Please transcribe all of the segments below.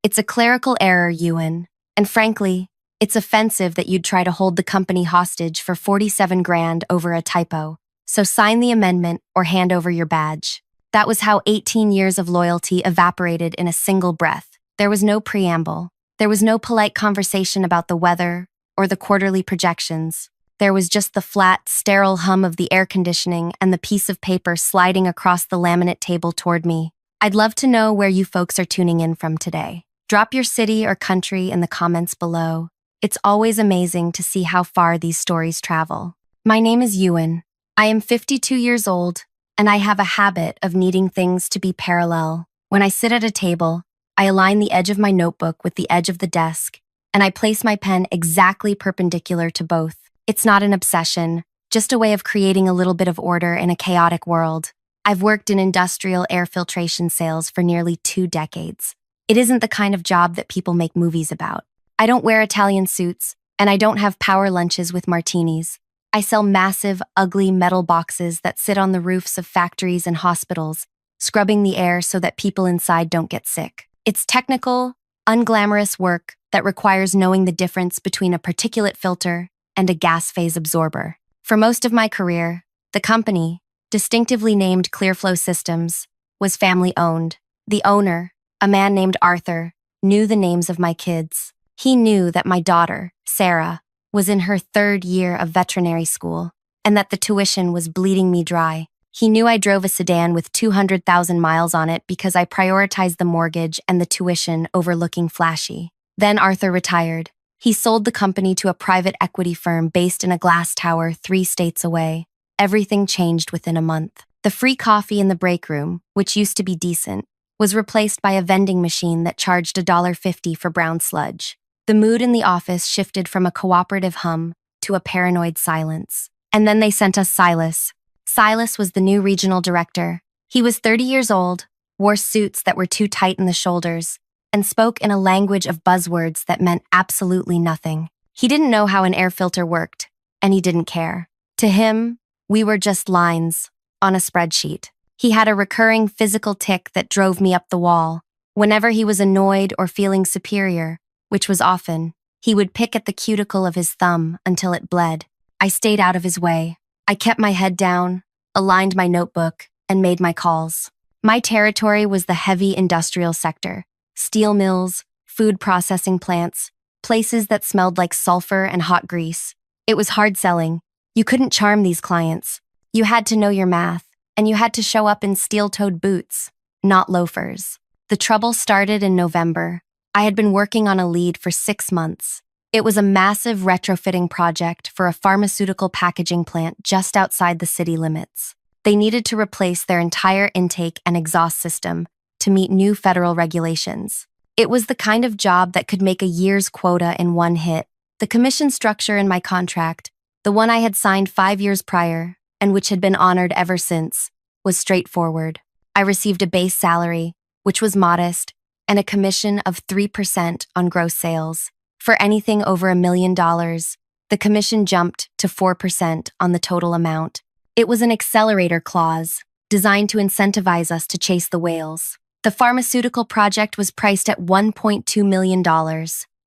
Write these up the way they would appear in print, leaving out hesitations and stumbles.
It's a clerical error, Ewan. And frankly, it's offensive that you'd try to hold the company hostage for 47 grand over a typo. So sign the amendment or hand over your badge. That was how 18 years of loyalty evaporated in a single breath. There was no preamble. There was no polite conversation about the weather or the quarterly projections. There was just the flat, sterile hum of the air conditioning and the piece of paper sliding across the laminate table toward me. I'd love to know where you folks are tuning in from today. Drop your city or country in the comments below. It's always amazing to see how far these stories travel. My name is Ewan. I am 52 years old, and I have a habit of needing things to be parallel. When I sit at a table, I align the edge of my notebook with the edge of the desk, and I place my pen exactly perpendicular to both. It's not an obsession, just a way of creating a little bit of order in a chaotic world. I've worked in industrial air filtration sales for nearly 2 decades. It isn't the kind of job that people make movies about. I don't wear Italian suits, and I don't have power lunches with martinis. I sell massive, ugly metal boxes that sit on the roofs of factories and hospitals, scrubbing the air so that people inside don't get sick. It's technical, unglamorous work that requires knowing the difference between a particulate filter and a gas phase absorber. For most of my career, the company, distinctively named Clearflow Systems, was family-owned. The owner, a man named Arthur, knew the names of my kids. He knew that my daughter, Sarah, was in her 3rd year of veterinary school, and that the tuition was bleeding me dry. He knew I drove a sedan with 200,000 miles on it because I prioritized the mortgage and the tuition over looking flashy. Then Arthur retired. He sold the company to a private equity firm based in a glass tower 3 states away. Everything changed within a month. The free coffee in the break room, which used to be decent, was replaced by a vending machine that charged $1.50 for brown sludge. The mood in the office shifted from a cooperative hum to a paranoid silence. And then they sent us Silas. Silas was the new regional director. He was 30 years old, wore suits that were too tight in the shoulders, and spoke in a language of buzzwords that meant absolutely nothing. He didn't know how an air filter worked, and he didn't care. To him, we were just lines on a spreadsheet. He had a recurring physical tic that drove me up the wall. Whenever he was annoyed or feeling superior, which was often, he would pick at the cuticle of his thumb until it bled. I stayed out of his way. I kept my head down, aligned my notebook, and made my calls. My territory was the heavy industrial sector: steel mills, food processing plants, places that smelled like sulfur and hot grease. It was hard selling. You couldn't charm these clients. You had to know your math, and you had to show up in steel-toed boots, not loafers. The trouble started in November. I had been working on a lead for 6 months. It was a massive retrofitting project for a pharmaceutical packaging plant just outside the city limits. They needed to replace their entire intake and exhaust system to meet new federal regulations. It was the kind of job that could make a year's quota in one hit. The commission structure in my contract, the one I had signed 5 years prior, and which had been honored ever since, was straightforward. I received a base salary, which was modest, and a commission of 3% on gross sales. For anything over $1 million, the commission jumped to 4% on the total amount. It was an accelerator clause, designed to incentivize us to chase the whales. The pharmaceutical project was priced at $1.2 million.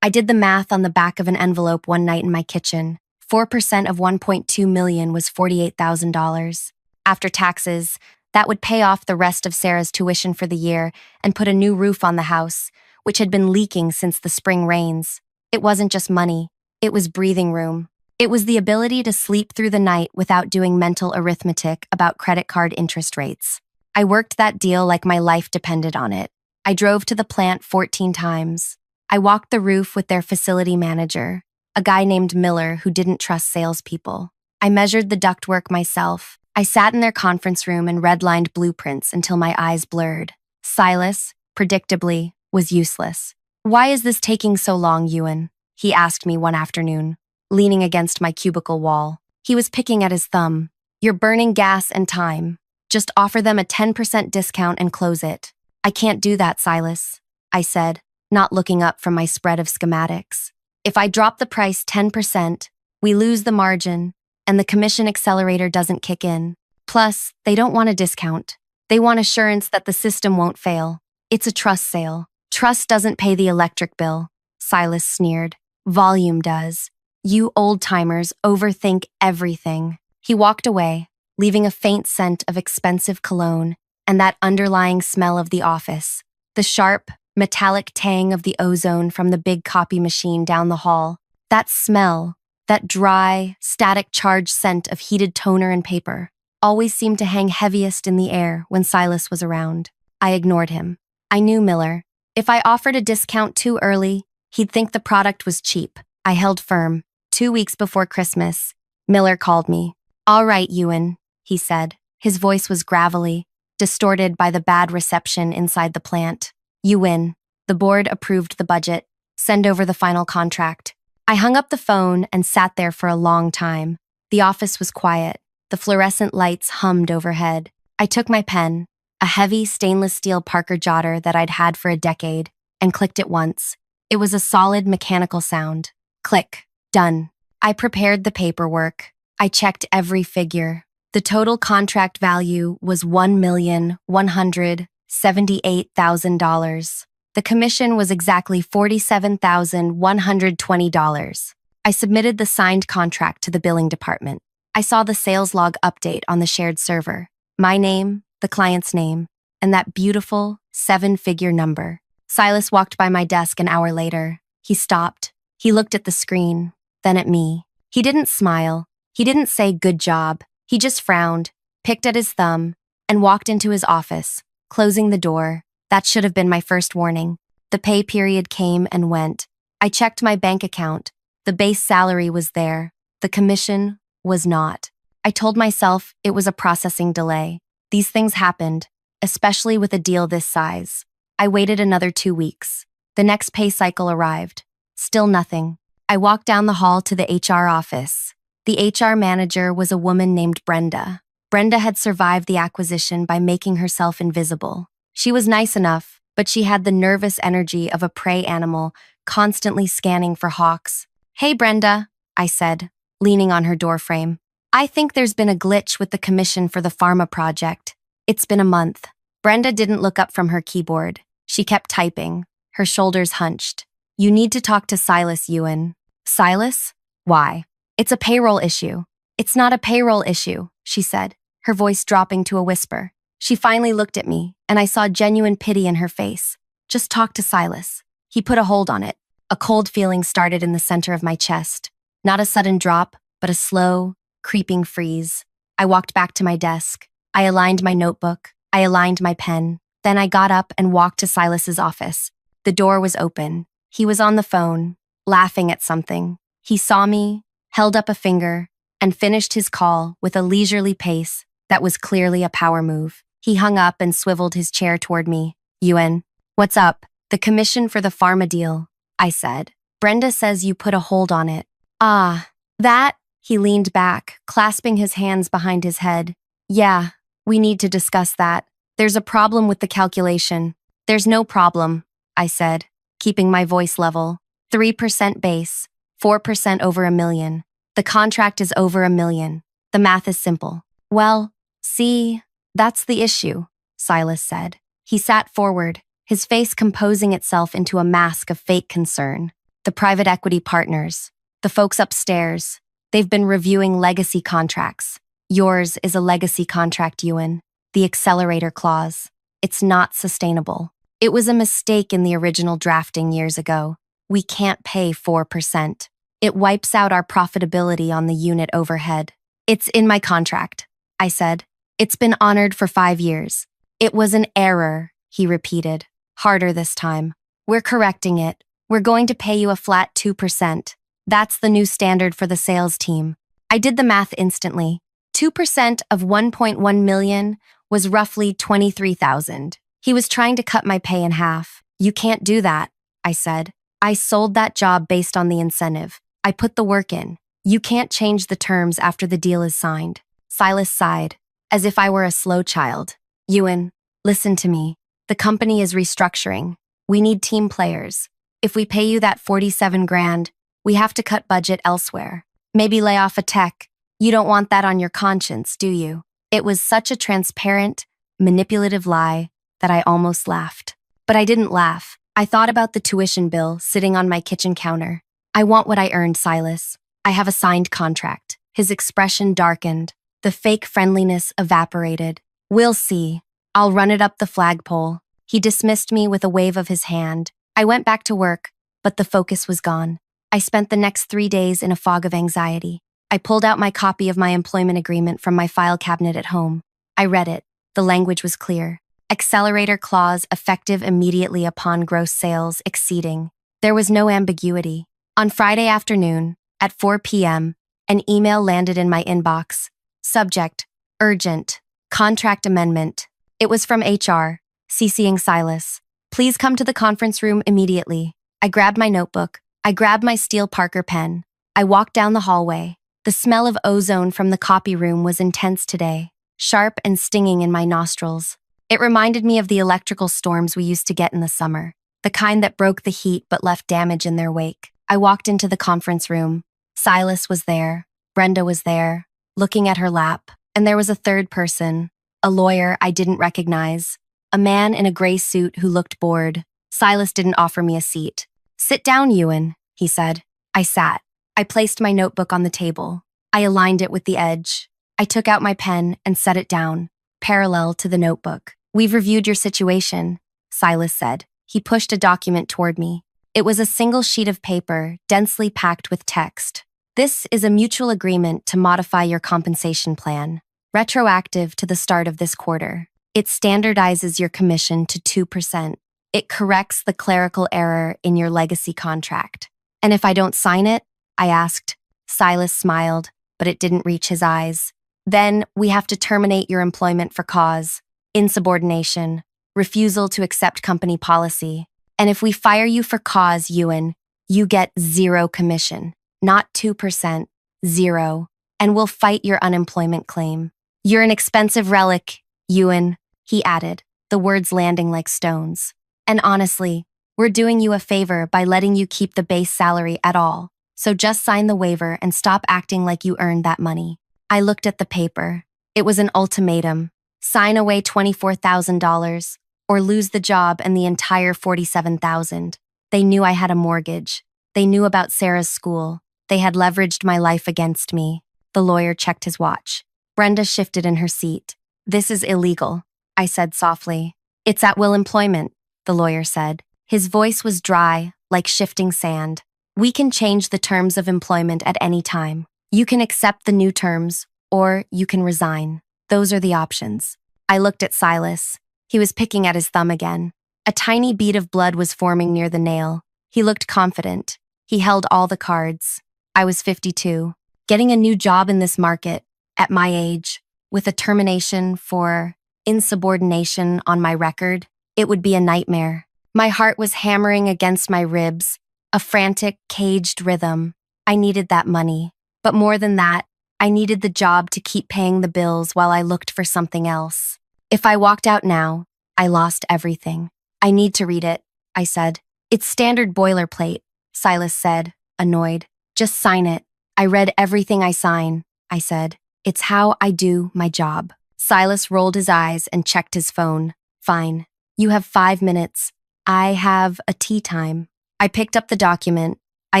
I did the math on the back of an envelope one night in my kitchen. 4% of $1.2 million was $48,000. After taxes, that would pay off the rest of Sarah's tuition for the year and put a new roof on the house, which had been leaking since the spring rains. It wasn't just money. It was breathing room. It was the ability to sleep through the night without doing mental arithmetic about credit card interest rates. I worked that deal like my life depended on it. I drove to the plant 14 times. I walked the roof with their facility manager, a guy named Miller who didn't trust salespeople. I measured the ductwork myself. I sat in their conference room and redlined blueprints until my eyes blurred. Silas, predictably, was useless. "Why is this taking so long, Ewan?" he asked me one afternoon, leaning against my cubicle wall. He was picking at his thumb. "You're burning gas and time. Just offer them a 10% discount and close it." "I can't do that, Silas," I said, not looking up from my spread of schematics. "If I drop the price 10%, we lose the margin, and the commission accelerator doesn't kick in. Plus, they don't want a discount. They want assurance that the system won't fail. It's a trust sale." Trust doesn't pay the electric bill, Silas sneered. Volume does. You old-timers overthink everything. He walked away, leaving a faint scent of expensive cologne and that underlying smell of the office. The sharp, metallic tang of the ozone from the big copy machine down the hall. That smell, that dry, static charge scent of heated toner and paper, always seemed to hang heaviest in the air when Silas was around. I ignored him. I knew Miller. If I offered a discount too early, he'd think the product was cheap. I held firm. 2 weeks before Christmas, Miller called me. All right, Ewan, he said. His voice was gravelly, distorted by the bad reception inside the plant. You win. The board approved the budget. Send over the final contract. I hung up the phone and sat there for a long time. The office was quiet. The fluorescent lights hummed overhead. I took my pen, a heavy stainless steel Parker jotter that I'd had for a decade, and clicked it once. It was a solid mechanical sound. Click. Done. I prepared the paperwork. I checked every figure. The total contract value was $1,178,000. The commission was exactly $47,120. I submitted the signed contract to the billing department. I saw the sales log update on the shared server. My name, the client's name, and that beautiful 7-figure number. Silas walked by my desk an hour later. He stopped. He looked at the screen, then at me. He didn't smile. He didn't say good job. He just frowned, picked at his thumb, and walked into his office, closing the door. That should have been my first warning. The pay period came and went. I checked my bank account. The base salary was there. The commission was not. I told myself it was a processing delay. These things happened, especially with a deal this size. I waited another 2 weeks. The next pay cycle arrived. Still nothing. I walked down the hall to the HR office. The HR manager was a woman named Brenda. Brenda had survived the acquisition by making herself invisible. She was nice enough, but she had the nervous energy of a prey animal, constantly scanning for hawks. Hey, Brenda, I said, leaning on her doorframe. I think there's been a glitch with the commission for the pharma project. It's been a month. Brenda didn't look up from her keyboard. She kept typing, her shoulders hunched. You need to talk to Silas, Ewan. Silas? Why? It's a payroll issue. It's not a payroll issue, she said, her voice dropping to a whisper. She finally looked at me, and I saw genuine pity in her face. Just talk to Silas. He put a hold on it. A cold feeling started in the center of my chest. Not a sudden drop, but a slow, creeping freeze. I walked back to my desk. I aligned my notebook. I aligned my pen. Then I got up and walked to Silas's office. The door was open. He was on the phone, laughing at something. He saw me, held up a finger, and finished his call with a leisurely pace that was clearly a power move. He hung up and swiveled his chair toward me. Ewan, what's up? The commission for the pharma deal, I said. Brenda says you put a hold on it. Ah, that? He leaned back, clasping his hands behind his head. Yeah, we need to discuss that. There's a problem with the calculation. There's no problem, I said, keeping my voice level. 3% base, 4% over $1 million. The contract is over $1 million. The math is simple. Well, see, that's the issue, Silas said. He sat forward, his face composing itself into a mask of fake concern. The private equity partners, the folks upstairs, they've been reviewing legacy contracts. Yours is a legacy contract, Ewan. The accelerator clause. It's not sustainable. It was a mistake in the original drafting years ago. We can't pay 4%. It wipes out our profitability on the unit overhead. It's in my contract, I said. It's been honored for 5 years. It was an error, he repeated, harder this time. We're correcting it. We're going to pay you a flat 2%. That's the new standard for the sales team. I did the math instantly. 2% of 1.1 million was roughly 23,000. He was trying to cut my pay in half. You can't do that, I said. I sold that job based on the incentive. I put the work in. You can't change the terms after the deal is signed. Silas sighed, as if I were a slow child. Ewan, listen to me. The company is restructuring. We need team players. If we pay you that 47 grand, we have to cut budget elsewhere. Maybe lay off a tech. You don't want that on your conscience, do you? It was such a transparent, manipulative lie that I almost laughed. But I didn't laugh. I thought about the tuition bill sitting on my kitchen counter. I want what I earned, Silas. I have a signed contract. His expression darkened. The fake friendliness evaporated. We'll see. I'll run it up the flagpole. He dismissed me with a wave of his hand. I went back to work, but the focus was gone. I spent the next 3 days in a fog of anxiety. I pulled out my copy of my employment agreement from my file cabinet at home. I read it. The language was clear. Accelerator clause effective immediately upon gross sales exceeding. There was no ambiguity. On Friday afternoon, at 4 p.m., an email landed in my inbox. Subject, urgent, contract amendment. It was from HR, CCing Silas. Please come to the conference room immediately. I grabbed my notebook. I grabbed my steel Parker pen. I walked down the hallway. The smell of ozone from the copy room was intense today, sharp and stinging in my nostrils. It reminded me of the electrical storms we used to get in the summer, the kind that broke the heat but left damage in their wake. I walked into the conference room. Silas was there. Brenda was there, looking at her lap. And there was a third person, a lawyer I didn't recognize, a man in a gray suit who looked bored. Silas didn't offer me a seat. Sit down, Ewan, he said. I sat. I placed my notebook on the table. I aligned it with the edge. I took out my pen and set it down, parallel to the notebook. We've reviewed your situation, Silas said. He pushed a document toward me. It was a single sheet of paper, densely packed with text. This is a mutual agreement to modify your compensation plan, retroactive to the start of this quarter. It standardizes your commission to 2%. It corrects the clerical error in your legacy contract. And if I don't sign it? I asked. Silas smiled, but it didn't reach his eyes. Then we have to terminate your employment for cause, insubordination, refusal to accept company policy. And if we fire you for cause, Ewan, you get 0 commission, not 2%, 0. And we'll fight your unemployment claim. You're an expensive relic, Ewan, he added, the words landing like stones. And honestly, we're doing you a favor by letting you keep the base salary at all. So just sign the waiver and stop acting like you earned that money. I looked at the paper. It was an ultimatum. Sign away $24,000 or lose the job and the entire $47,000. They knew I had a mortgage. They knew about Sarah's school. They had leveraged my life against me. The lawyer checked his watch. Brenda shifted in her seat. This is illegal, I said softly. It's at will employment, the lawyer said. His voice was dry, like shifting sand. We can change the terms of employment at any time. You can accept the new terms, or you can resign. Those are the options. I looked at Silas. He was picking at his thumb again. A tiny bead of blood was forming near the nail. He looked confident. He held all the cards. I was 52. Getting a new job in this market, at my age, with a termination for insubordination on my record, it would be a nightmare. My heart was hammering against my ribs, a frantic, caged rhythm. I needed that money. But more than that, I needed the job to keep paying the bills while I looked for something else. If I walked out now, I lost everything. I need to read it, I said. It's standard boilerplate, Silas said, annoyed. Just sign it. I read everything I sign, I said. It's how I do my job. Silas rolled his eyes and checked his phone. Fine. You have 5 minutes. I have a tea time. I picked up the document. I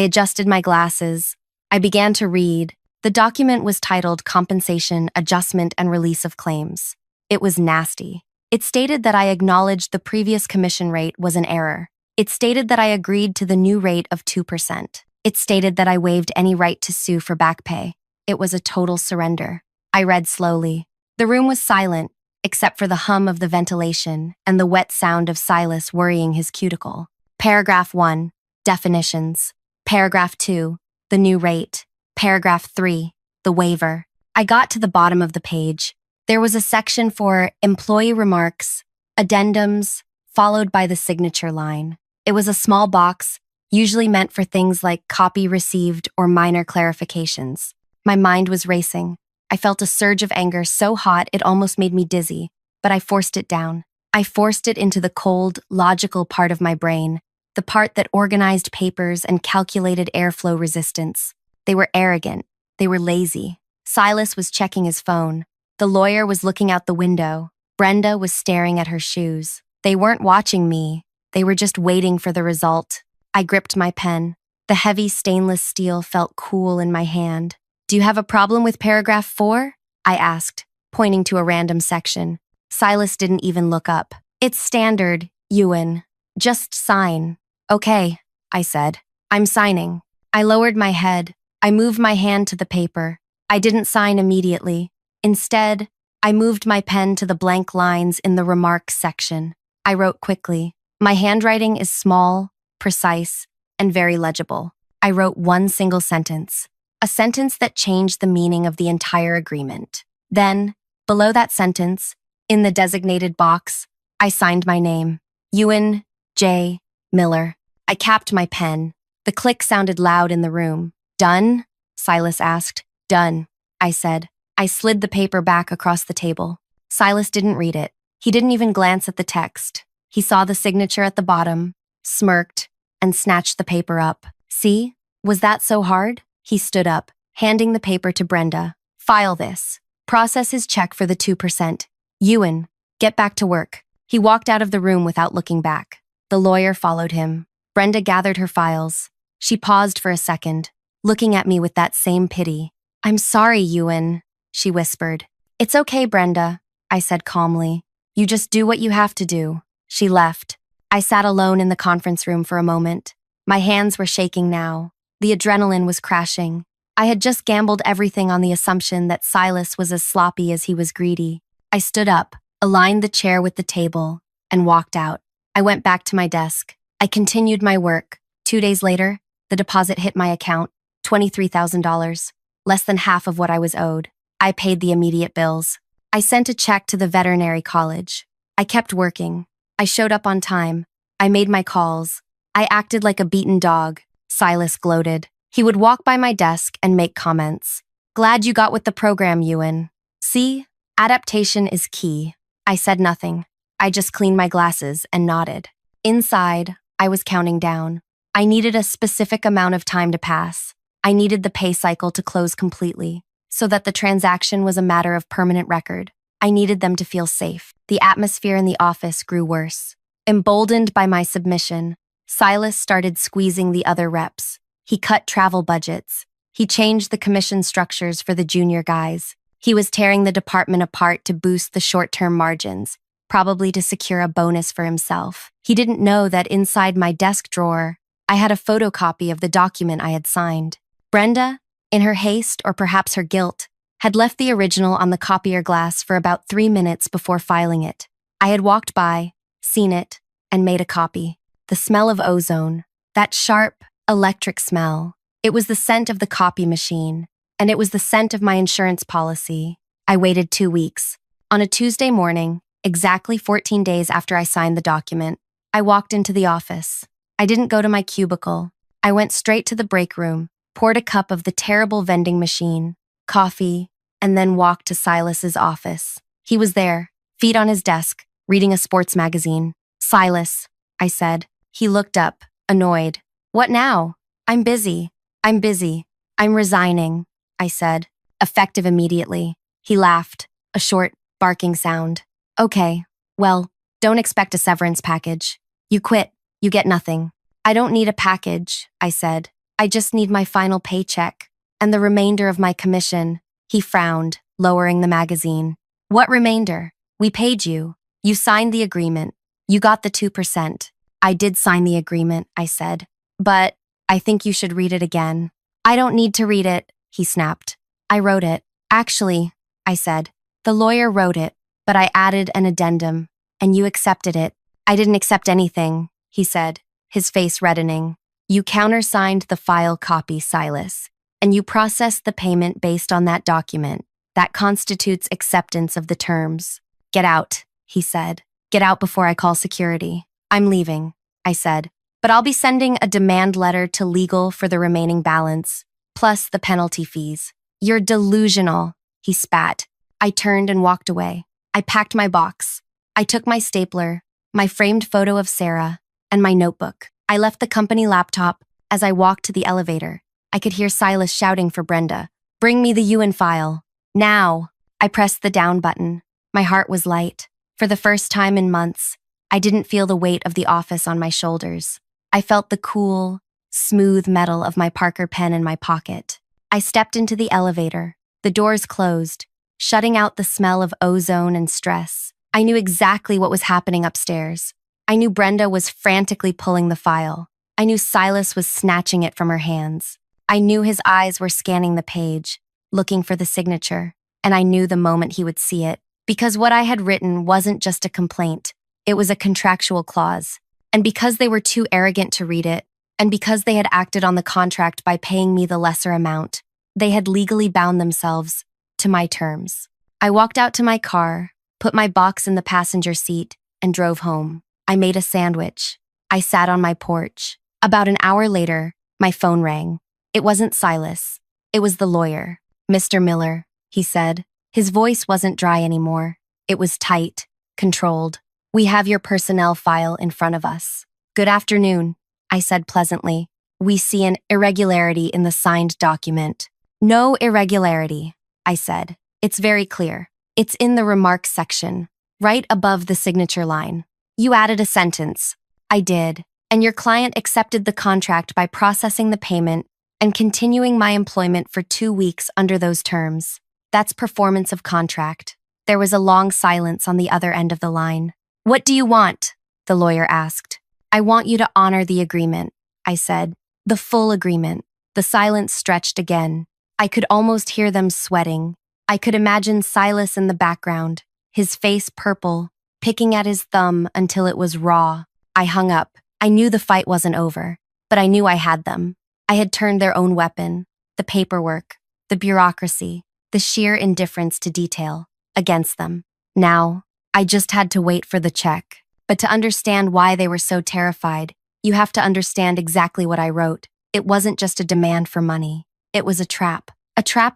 adjusted my glasses. I began to read. The document was titled Compensation, Adjustment, and Release of Claims. It was nasty. It stated that I acknowledged the previous commission rate was an error. It stated that I agreed to the new rate of 2%. It stated that I waived any right to sue for back pay. It was a total surrender. I read slowly. The room was silent, except for the hum of the ventilation and the wet sound of Silas worrying his cuticle. Paragraph 1, definitions. Paragraph 2, the new rate. Paragraph 3, the waiver. I got to the bottom of the page. There was a section for employee remarks, addendums, followed by the signature line. It was a small box, usually meant for things like copy received or minor clarifications. My mind was racing. I felt a surge of anger so hot it almost made me dizzy, but I forced it down. I forced it into the cold, logical part of my brain, the part that organized papers and calculated airflow resistance. They were arrogant. They were lazy. Silas was checking his phone. The lawyer was looking out the window. Brenda was staring at her shoes. They weren't watching me. They were just waiting for the result. I gripped my pen. The heavy stainless steel felt cool in my hand. Do you have a problem with paragraph 4? I asked, pointing to a random section. Silas didn't even look up. It's standard, Ewan. Just sign. Okay, I said. I'm signing. I lowered my head. I moved my hand to the paper. I didn't sign immediately. Instead, I moved my pen to the blank lines in the remarks section. I wrote quickly. My handwriting is small, precise, and very legible. I wrote one single sentence, a sentence that changed the meaning of the entire agreement. Then, below that sentence, in the designated box, I signed my name, Ewan J. Miller. I capped my pen. The click sounded loud in the room. Done? Silas asked. Done, I said. I slid the paper back across the table. Silas didn't read it. He didn't even glance at the text. He saw the signature at the bottom, smirked, and snatched the paper up. See? Was that so hard? He stood up, handing the paper to Brenda. File this. Process his check for the 2%. Ewan, get back to work. He walked out of the room without looking back. The lawyer followed him. Brenda gathered her files. She paused for a second, looking at me with that same pity. I'm sorry, Ewan, she whispered. It's okay, Brenda, I said calmly. You just do what you have to do. She left. I sat alone in the conference room for a moment. My hands were shaking now. The adrenaline was crashing. I had just gambled everything on the assumption that Silas was as sloppy as he was greedy. I stood up, aligned the chair with the table, and walked out. I went back to my desk. I continued my work. 2 days later, the deposit hit my account, $23,000, less than half of what I was owed. I paid the immediate bills. I sent a check to the veterinary college. I kept working. I showed up on time. I made my calls. I acted like a beaten dog. Silas gloated. He would walk by my desk and make comments. Glad you got with the program, Ewan. See? Adaptation is key. I said nothing. I just cleaned my glasses and nodded. Inside, I was counting down. I needed a specific amount of time to pass. I needed the pay cycle to close completely, so that the transaction was a matter of permanent record. I needed them to feel safe. The atmosphere in the office grew worse. Emboldened by my submission, Silas started squeezing the other reps. He cut travel budgets. He changed the commission structures for the junior guys. He was tearing the department apart to boost the short-term margins, probably to secure a bonus for himself. He didn't know that inside my desk drawer, I had a photocopy of the document I had signed. Brenda, in her haste or perhaps her guilt, had left the original on the copier glass for about 3 minutes before filing it. I had walked by, seen it, and made a copy. The smell of ozone, that sharp, electric smell. It was the scent of the copy machine, and it was the scent of my insurance policy. I waited 2 weeks. On a Tuesday morning, exactly 14 days after I signed the document, I walked into the office. I didn't go to my cubicle. I went straight to the break room, poured a cup of the terrible vending machine, coffee, and then walked to Silas's office. He was there, feet on his desk, reading a sports magazine. Silas, I said. He looked up, annoyed. What now? I'm busy. I'm resigning, I said, effective immediately. He laughed, a short, barking sound. Okay, well, don't expect a severance package. You quit, you get nothing. I don't need a package, I said. I just need my final paycheck and the remainder of my commission. He frowned, lowering the magazine. What remainder? We paid you. You signed the agreement. You got the 2%. I did sign the agreement, I said. But I think you should read it again. I don't need to read it, he snapped. I wrote it. Actually, I said. The lawyer wrote it, but I added an addendum, and you accepted it. I didn't accept anything, he said, his face reddening. You countersigned the file copy, Silas, and you processed the payment based on that document. That constitutes acceptance of the terms. Get out, he said. Get out before I call security. I'm leaving, I said, but I'll be sending a demand letter to legal for the remaining balance, plus the penalty fees. You're delusional, he spat. I turned and walked away. I packed my box. I took my stapler, my framed photo of Sarah, and my notebook. I left the company laptop. As I walked to the elevator, I could hear Silas shouting for Brenda. Bring me the Ewan file. Now! I pressed the down button. My heart was light. For the first time in months, I didn't feel the weight of the office on my shoulders. I felt the cool, smooth metal of my Parker pen in my pocket. I stepped into the elevator. The doors closed, shutting out the smell of ozone and stress. I knew exactly what was happening upstairs. I knew Brenda was frantically pulling the file. I knew Silas was snatching it from her hands. I knew his eyes were scanning the page, looking for the signature, and I knew the moment he would see it. Because what I had written wasn't just a complaint, it was a contractual clause. And because they were too arrogant to read it, and because they had acted on the contract by paying me the lesser amount, they had legally bound themselves to my terms. I walked out to my car, put my box in the passenger seat, and drove home. I made a sandwich. I sat on my porch. About an hour later, my phone rang. It wasn't Silas. It was the lawyer. "Mr. Miller," he said. His voice wasn't dry anymore. It was tight, controlled. "We have your personnel file in front of us." "Good afternoon," I said pleasantly. "We see an irregularity in the signed document." "No irregularity," I said. "It's very clear. It's in the remarks section, right above the signature line. You added a sentence." "I did. And your client accepted the contract by processing the payment and continuing my employment for 2 weeks under those terms. That's performance of contract." There was a long silence on the other end of the line. "What do you want?" the lawyer asked. "I want you to honor the agreement," I said. "The full agreement." The silence stretched again. I could almost hear them sweating. I could imagine Silas in the background, his face purple, picking at his thumb until it was raw. I hung up. I knew the fight wasn't over, but I knew I had them. I had turned their own weapon, the paperwork, the bureaucracy, the sheer indifference to detail, against them. Now, I just had to wait for the check. But to understand why they were so terrified, you have to understand exactly what I wrote. It wasn't just a demand for money. It was a trap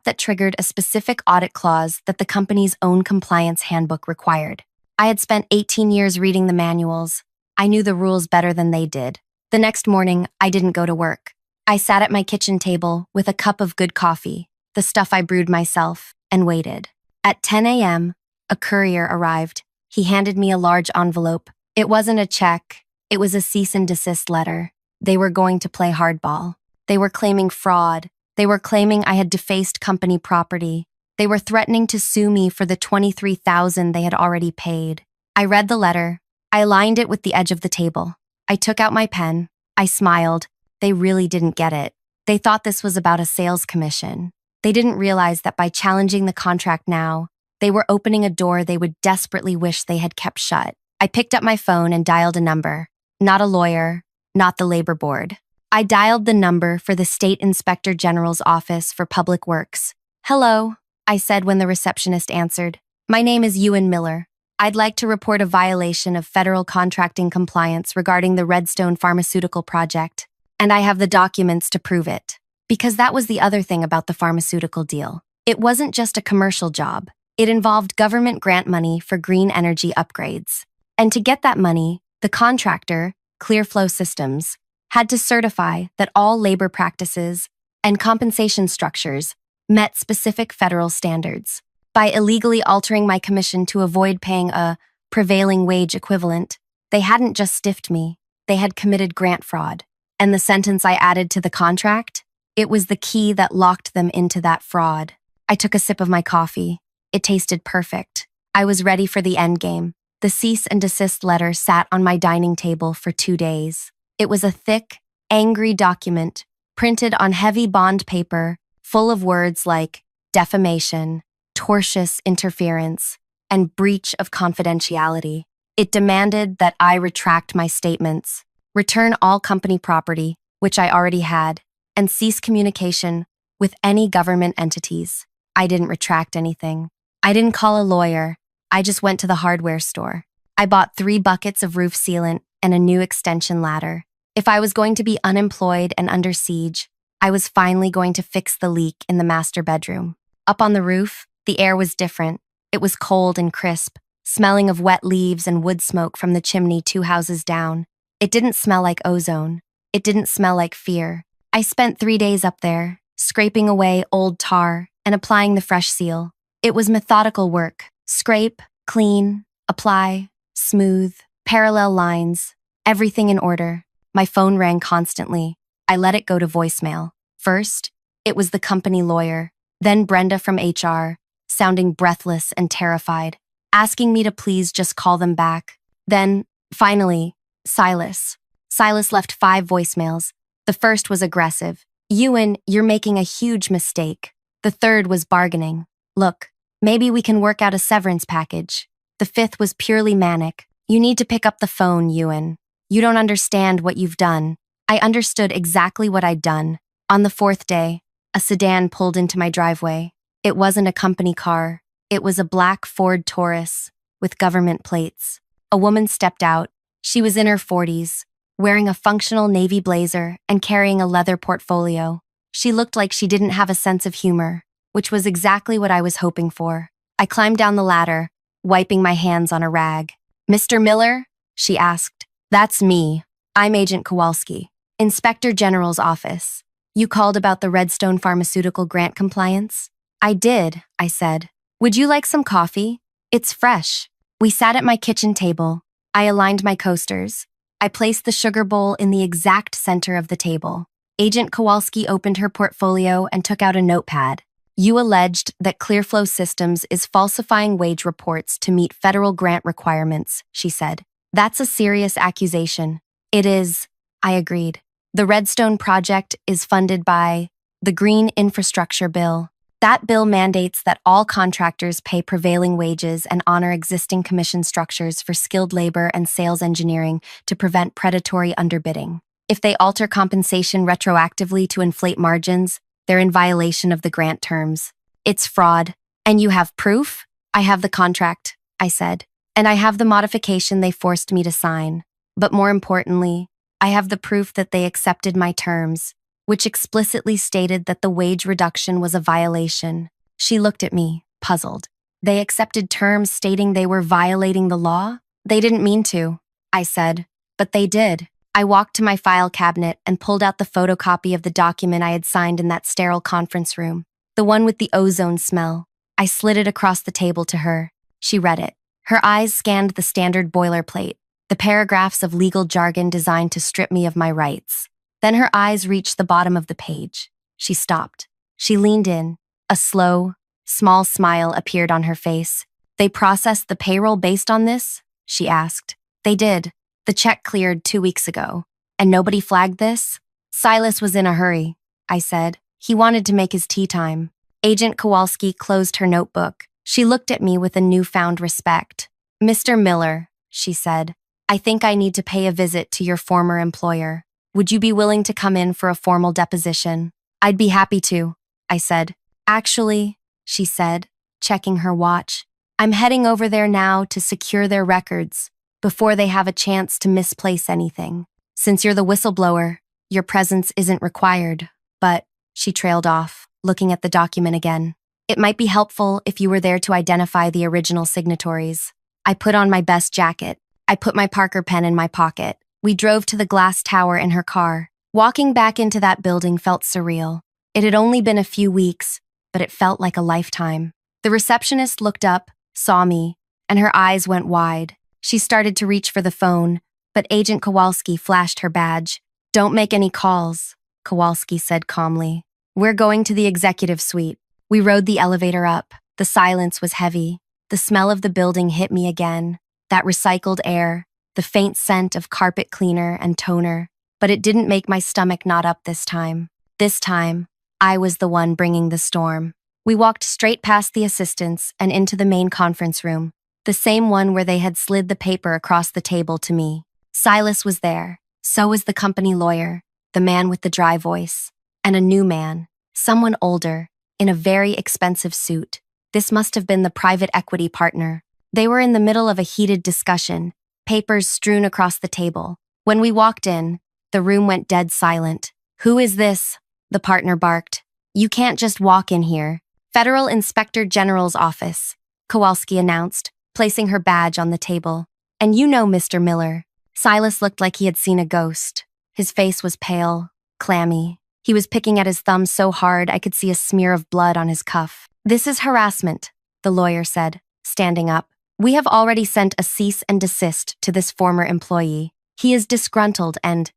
that triggered a specific audit clause that the company's own compliance handbook required. I had spent 18 years reading the manuals. I knew the rules better than they did. The next morning, I didn't go to work. I sat at my kitchen table with a cup of good coffee, the stuff I brewed myself, and waited. At 10 a.m., a courier arrived. He handed me a large envelope. It wasn't a check. It was a cease and desist letter. They were going to play hardball. They were claiming fraud. They were claiming I had defaced company property. They were threatening to sue me for the $23,000 they had already paid. I read the letter. I aligned it with the edge of the table. I took out my pen. I smiled. They really didn't get it. They thought this was about a sales commission. They didn't realize that by challenging the contract now, they were opening a door they would desperately wish they had kept shut. I picked up my phone and dialed a number. Not a lawyer, not the labor board. I dialed the number for the State Inspector General's Office for Public Works. "Hello," I said when the receptionist answered. "My name is Ewan Miller. I'd like to report a violation of federal contracting compliance regarding the Redstone Pharmaceutical Project, and I have the documents to prove it." Because that was the other thing about the pharmaceutical deal. It wasn't just a commercial job. It involved government grant money for green energy upgrades. And to get that money, the contractor, Clearflow Systems, had to certify that all labor practices and compensation structures met specific federal standards. By illegally altering my commission to avoid paying a prevailing wage equivalent, they hadn't just stiffed me, they had committed grant fraud. And the sentence I added to the contract? It was the key that locked them into that fraud. I took a sip of my coffee. It tasted perfect. I was ready for the endgame. The cease and desist letter sat on my dining table for 2 days. It was a thick, angry document, printed on heavy bond paper, full of words like defamation, tortious interference, and breach of confidentiality. It demanded that I retract my statements, return all company property, which I already had, and cease communication with any government entities. I didn't retract anything. I didn't call a lawyer. I just went to the hardware store. I bought 3 buckets of roof sealant and a new extension ladder. If I was going to be unemployed and under siege, I was finally going to fix the leak in the master bedroom. Up on the roof, the air was different. It was cold and crisp, smelling of wet leaves and wood smoke from the chimney 2 houses down. It didn't smell like ozone. It didn't smell like fear. I spent 3 days up there, scraping away old tar and applying the fresh seal. It was methodical work. Scrape, clean, apply, smooth. Parallel lines. Everything in order. My phone rang constantly. I let it go to voicemail. First, it was the company lawyer, then Brenda from HR, sounding breathless and terrified, asking me to please just call them back. Then, finally, Silas. Silas left 5 voicemails. The first was aggressive. Ewan, you're making a huge mistake. The third was bargaining. Look, maybe we can work out a severance package. The fifth was purely manic. You need to pick up the phone, Ewan. You don't understand what you've done. I understood exactly what I'd done. On the 4th day, a sedan pulled into my driveway. It wasn't a company car. It was a black Ford Taurus with government plates. A woman stepped out. She was in her 40s, wearing a functional navy blazer and carrying a leather portfolio. She looked like she didn't have a sense of humor, which was exactly what I was hoping for. I climbed down the ladder, wiping my hands on a rag. "Mr. Miller?" she asked. "That's me. I'm Agent Kowalski, Inspector General's office. You called about the Redstone Pharmaceutical grant compliance?" "I did," I said. "Would you like some coffee? It's fresh." We sat at my kitchen table. I aligned my coasters. I placed the sugar bowl in the exact center of the table. Agent Kowalski opened her portfolio and took out a notepad. "You alleged that Clearflow Systems is falsifying wage reports to meet federal grant requirements," she said. "That's a serious accusation." "It is," I agreed. "The Redstone project is funded by the Green Infrastructure Bill. That bill mandates that all contractors pay prevailing wages and honor existing commission structures for skilled labor and sales engineering to prevent predatory underbidding. If they alter compensation retroactively to inflate margins, they're in violation of the grant terms. It's fraud. And you have proof?" "I have the contract," I said. "And I have the modification they forced me to sign. But more importantly, I have the proof that they accepted my terms, which explicitly stated that the wage reduction was a violation." She looked at me, puzzled. "They accepted terms stating they were violating the law?" "They didn't mean to," I said, "but they did." I walked to my file cabinet and pulled out the photocopy of the document I had signed in that sterile conference room, the one with the ozone smell. I slid it across the table to her. She read it. Her eyes scanned the standard boilerplate, the paragraphs of legal jargon designed to strip me of my rights. Then her eyes reached the bottom of the page. She stopped. She leaned in. A slow, small smile appeared on her face. "They processed the payroll based on this?" she asked. "They did. The check cleared 2 weeks ago. And nobody flagged this?" "Silas was in a hurry," I said. "He wanted to make his tea time." Agent Kowalski closed her notebook. She looked at me with a newfound respect. "Mr. Miller," she said, "I think I need to pay a visit to your former employer. Would you be willing to come in for a formal deposition?" "I'd be happy to," I said. "Actually," she said, checking her watch, "I'm heading over there now to secure their records before they have a chance to misplace anything. Since you're the whistleblower, your presence isn't required, but," she trailed off, looking at the document again. "It might be helpful if you were there to identify the original signatories." I put on my best jacket. I put my Parker pen in my pocket. We drove to the glass tower in her car. Walking back into that building felt surreal. It had only been a few weeks, but it felt like a lifetime. The receptionist looked up, saw me, and her eyes went wide. She started to reach for the phone, but Agent Kowalski flashed her badge. "Don't make any calls," Kowalski said calmly. "We're going to the executive suite." We rode the elevator up. The silence was heavy. The smell of the building hit me again. That recycled air, the faint scent of carpet cleaner and toner. But it didn't make my stomach knot up this time. This time, I was the one bringing the storm. We walked straight past the assistants and into the main conference room, the same one where they had slid the paper across the table to me. Silas was there. So was the company lawyer, the man with the dry voice, and a new man, someone older, in a very expensive suit. This must have been the private equity partner. They were in the middle of a heated discussion, papers strewn across the table. When we walked in, the room went dead silent. "Who is this?" the partner barked. "You can't just walk in here." "Federal Inspector General's office," Kowalski announced, placing her badge on the table. "And you know Mr. Miller." Silas looked like he had seen a ghost. His face was pale, clammy. He was picking at his thumb so hard I could see a smear of blood on his cuff. "This is harassment," the lawyer said, standing up. We have already sent a cease and desist to this former employee. He is disgruntled and,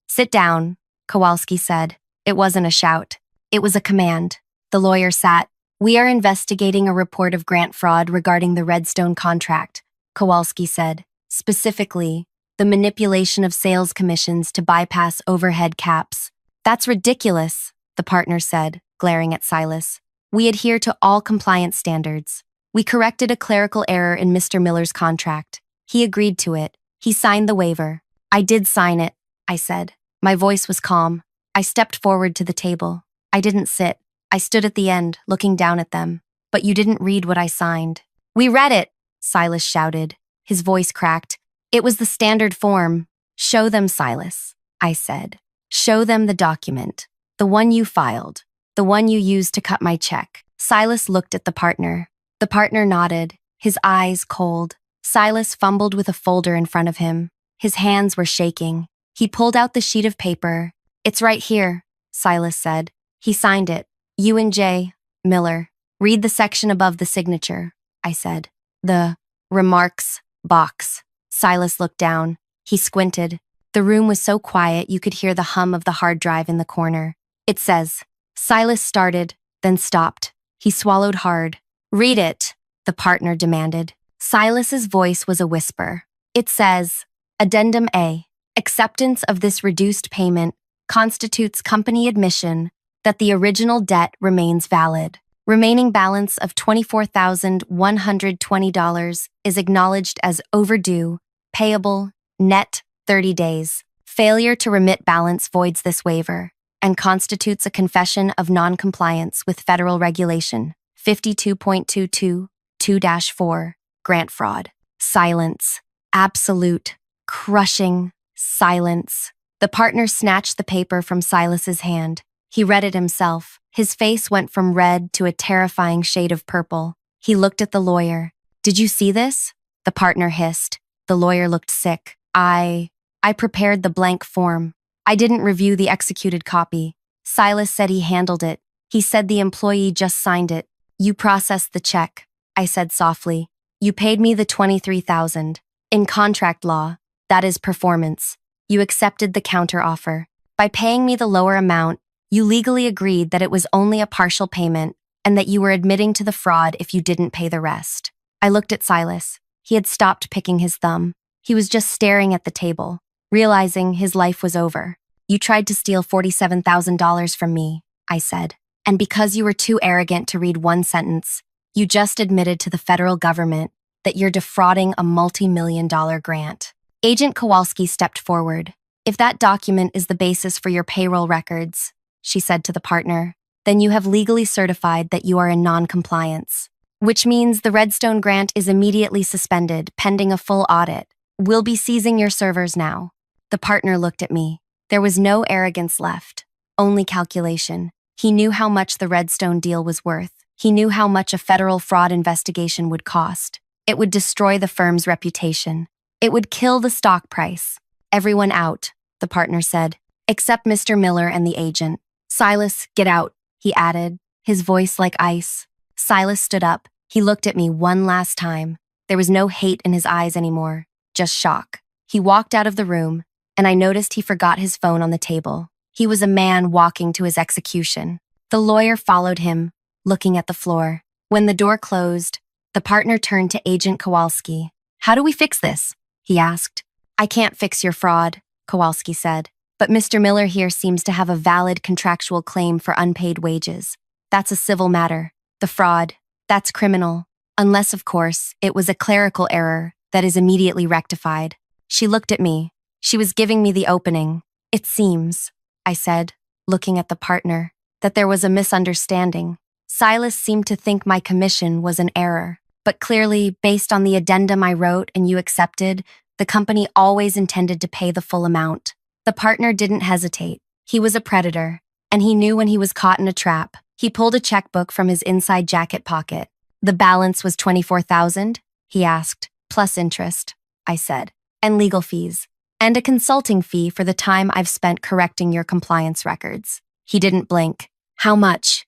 sit down, Kowalski said. It wasn't a shout. It was a command. The lawyer sat. We are investigating a report of grant fraud regarding the Redstone contract, Kowalski said. Specifically, the manipulation of sales commissions to bypass overhead caps. That's ridiculous, the partner said, glaring at Silas. We adhere to all compliance standards. We corrected a clerical error in Mr. Miller's contract. He agreed to it. He signed the waiver. I did sign it, I said. My voice was calm. I stepped forward to the table. I didn't sit. I stood at the end, looking down at them. But you didn't read what I signed. We read it, Silas shouted. His voice cracked. It was the standard form. Show them, Silas, I said. Show them the document. The one you filed. The one you used to cut my check. Silas looked at the partner. The partner nodded, his eyes cold. Silas fumbled with a folder in front of him. His hands were shaking. He pulled out the sheet of paper. It's right here, Silas said. He signed it. Ewan J. Miller. Read the section above the signature, I said. The remarks box. Silas looked down. He squinted. The room was so quiet you could hear the hum of the hard drive in the corner. It says, Silas started, then stopped. He swallowed hard. Read it, the partner demanded. Silas's voice was a whisper. It says, Addendum A. Acceptance of this reduced payment constitutes company admission that the original debt remains valid. Remaining balance of $24,120 is acknowledged as overdue, payable, net 30 days. Failure to remit balance voids this waiver and constitutes a confession of noncompliance with federal regulation 52.22 2-4, grant fraud. Silence. Absolute, crushing silence. The partner snatched the paper from Silas's hand. He read it himself. His face went from red to a terrifying shade of purple. He looked at the lawyer. Did you see this? The partner hissed. The lawyer looked sick. I prepared the blank form. I didn't review the executed copy. Silas said he handled it. He said the employee just signed it. You processed the check, I said softly. You paid me the $23,000. In contract law, that is performance. You accepted the counteroffer. By paying me the lower amount, you legally agreed that it was only a partial payment and that you were admitting to the fraud if you didn't pay the rest. I looked at Silas. He had stopped picking his thumb. He was just staring at the table, realizing his life was over. You tried to steal $47,000 from me, I said. And because you were too arrogant to read one sentence, you just admitted to the federal government that you're defrauding a multi-million-dollar grant. Agent Kowalski stepped forward. If that document is the basis for your payroll records, she said to the partner, then you have legally certified that you are in non-compliance, which means the Redstone grant is immediately suspended pending a full audit. We'll be seizing your servers now. The partner looked at me. There was no arrogance left, only calculation. He knew how much the Redstone deal was worth. He knew how much a federal fraud investigation would cost. It would destroy the firm's reputation. It would kill the stock price. Everyone out, the partner said, except Mr. Miller and the agent. Silas, get out, he added, his voice like ice. Silas stood up. He looked at me one last time. There was no hate in his eyes anymore, just shock. He walked out of the room, and I noticed he forgot his phone on the table. He was a man walking to his execution. The lawyer followed him, looking at the floor. When the door closed, the partner turned to Agent Kowalski. How do we fix this? He asked. I can't fix your fraud, Kowalski said. But Mr. Miller here seems to have a valid contractual claim for unpaid wages. That's a civil matter. The fraud, that's criminal. Unless, of course, it was a clerical error that is immediately rectified. She looked at me. She was giving me the opening. It seems, I said, looking at the partner, that there was a misunderstanding. Silas seemed to think my commission was an error, but clearly, based on the addendum I wrote and you accepted, the company always intended to pay the full amount. The partner didn't hesitate. He was a predator, and he knew when he was caught in a trap. He pulled a checkbook from his inside jacket pocket. The balance was $24,000, he asked, plus interest, I said, and legal fees, and a consulting fee for the time I've spent correcting your compliance records. He didn't blink. How much?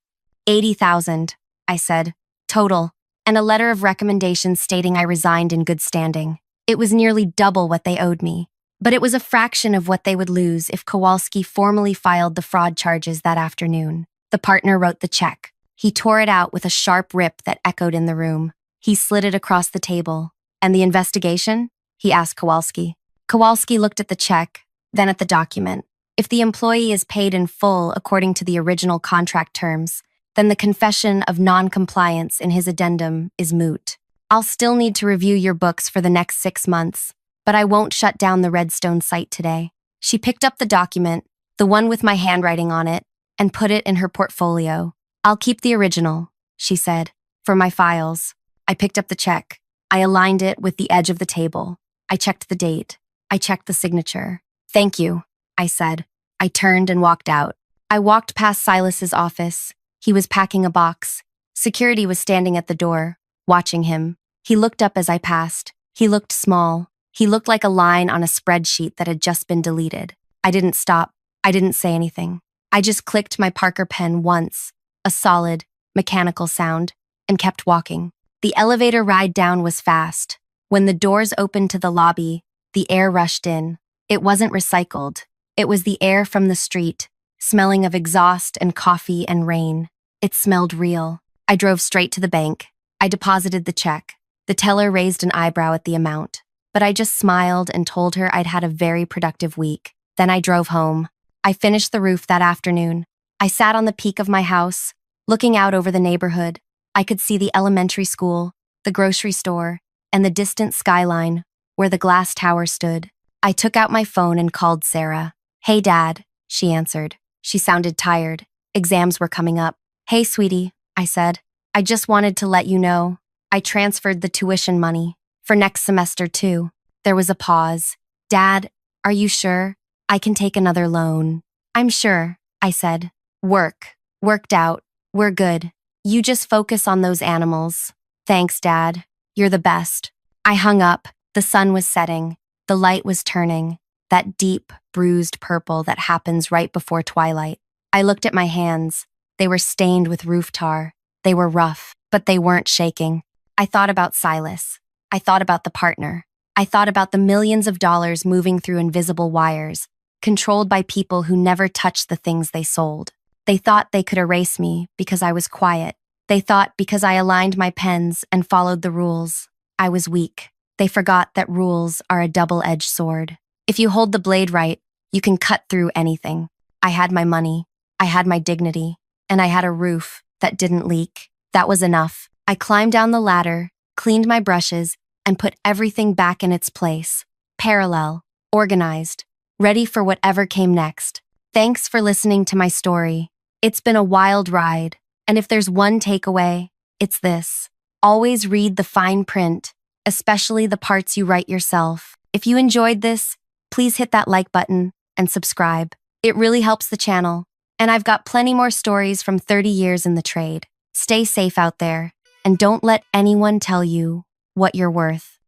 $80,000, I said, total. and a letter of recommendation stating I resigned in good standing. It was nearly double what they owed me, but it was a fraction of what they would lose if Kowalski formally filed the fraud charges that afternoon. The partner wrote the check. He tore it out with a sharp rip that echoed in the room. He slid it across the table. And the investigation? He asked Kowalski. Kowalski looked at the check, then at the document. If the employee is paid in full according to the original contract terms, then the confession of non-compliance in his addendum is moot. I'll still need to review your books for the next 6 months, but I won't shut down the Redstone site today. She picked up the document, the one with my handwriting on it, and put it in her portfolio. I'll keep the original, she said, for my files. I picked up the check. I aligned it with the edge of the table. I checked the date. I checked the signature. Thank you, I said. I turned and walked out. I walked past Silas's office. He was packing a box. Security was standing at the door, watching him. He looked up as I passed. He looked small. He looked like a line on a spreadsheet that had just been deleted. I didn't stop. I didn't say anything. I just clicked my Parker pen once, a solid, mechanical sound, and kept walking. The elevator ride down was fast. When the doors opened to the lobby, the air rushed in. It wasn't recycled. It was the air from the street, smelling of exhaust and coffee and rain. It smelled real. I drove straight to the bank. I deposited the check. The teller raised an eyebrow at the amount, but I just smiled and told her I'd had a very productive week. Then I drove home. I finished the roof that afternoon. I sat on the peak of my house, looking out over the neighborhood. I could see the elementary school, the grocery store, and the distant skyline where the glass tower stood. I took out my phone and called Sarah. Hey, Dad, she answered. She sounded tired. Exams were coming up. Hey, sweetie, I said. I just wanted to let you know. I transferred the tuition money for next semester, too. There was a pause. Dad, are you sure? I can take another loan. I'm sure, I said. Worked out. We're good. You just focus on those animals. Thanks, Dad. You're the best. I hung up. The sun was setting. The light was turning. That deep, bruised purple that happens right before twilight. I looked at my hands. They were stained with roof tar. They were rough, but they weren't shaking. I thought about Silas. I thought about the partner. I thought about the millions of dollars moving through invisible wires, controlled by people who never touched the things they sold. They thought they could erase me because I was quiet. They thought because I aligned my pens and followed the rules, I was weak. They forgot that rules are a double-edged sword. If you hold the blade right, you can cut through anything. I had my money, I had my dignity, and I had a roof that didn't leak. That was enough. I climbed down the ladder, cleaned my brushes, and put everything back in its place. Parallel, organized, ready for whatever came next. Thanks for listening to my story. It's been a wild ride, and if there's one takeaway, it's this. Always read the fine print, especially the parts you write yourself. If you enjoyed this, please hit that like button and subscribe. It really helps the channel, and I've got plenty more stories from 30 years in the trade. Stay safe out there, and don't let anyone tell you what you're worth.